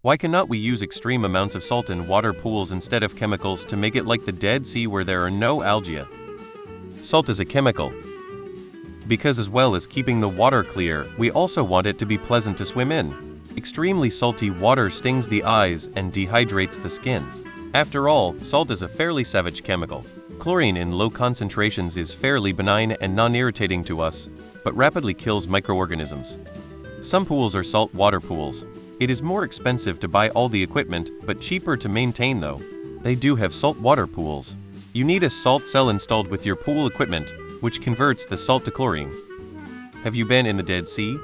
Why cannot we use extreme amounts of salt in water pools instead of chemicals to make it like the Dead Sea where there are no algae? Salt is a chemical. Because as well as keeping the water clear, we also want it to be pleasant to swim in. Extremely salty water stings the eyes and dehydrates the skin. After all, salt is a fairly savage chemical. Chlorine in low concentrations is fairly benign and non-irritating to us, but rapidly kills microorganisms. Some pools are salt water pools. It is more expensive to buy all the equipment, but cheaper to maintain though. They do have salt water pools. You need a salt cell installed with your pool equipment, which converts the salt to chlorine. Have you been in the Dead Sea?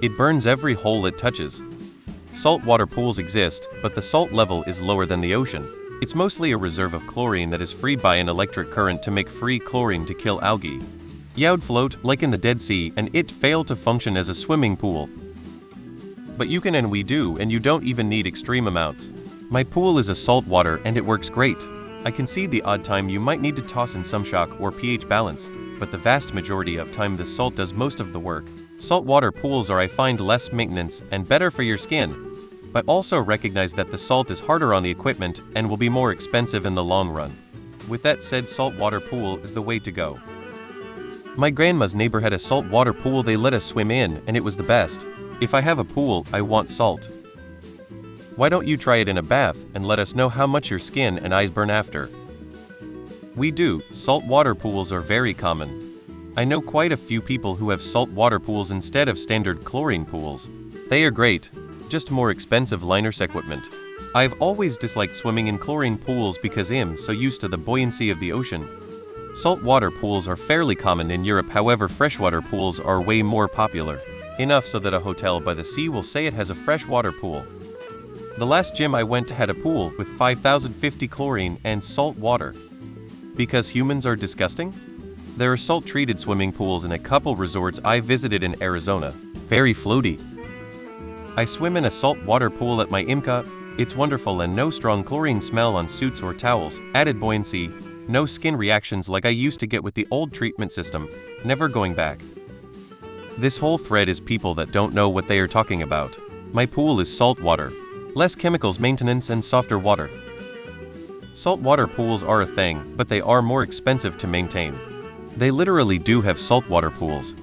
It burns every hole it touches. Salt water pools exist, but the salt level is lower than the ocean. It's mostly a reserve of chlorine that is freed by an electric current to make free chlorine to kill algae. You'd float, like in the Dead Sea, and it failed to function as a swimming pool. But you can and we do, and you don't even need extreme amounts. My pool is a salt water and it works great. I concede the odd time you might need to toss in some shock or pH balance, but the vast majority of time the salt does most of the work. Saltwater pools are, I find, less maintenance and better for your skin, but also recognize that the salt is harder on the equipment and will be more expensive in the long run. With that said, saltwater pool is the way to go. My grandma's neighbor had a saltwater pool they let us swim in, and it was the best. If I have a pool, I want salt. Why don't you try it in a bath and let us know how much your skin and eyes burn after? We do. Saltwater pools are very common. I know quite a few people who have saltwater pools instead of standard chlorine pools. They are great, just more expensive liners equipment. I've always disliked swimming in chlorine pools because I'm so used to the buoyancy of the ocean. Saltwater pools are fairly common in Europe, however freshwater pools are way more popular. Enough so that a hotel by the sea will say it has a freshwater pool. The last gym I went to had a pool with 5,050 chlorine and salt water. Because humans are disgusting? There are salt-treated swimming pools in a couple resorts I visited in Arizona. Very floaty. I swim in a saltwater pool at my IMCA. It's wonderful and no strong chlorine smell on suits or towels, added buoyancy, no skin reactions like I used to get with the old treatment system, never going back. This whole thread is people that don't know what they are talking about. My pool is salt water. Less chemicals, maintenance, and softer water. Saltwater pools are a thing, but they are more expensive to maintain. They literally do have saltwater pools.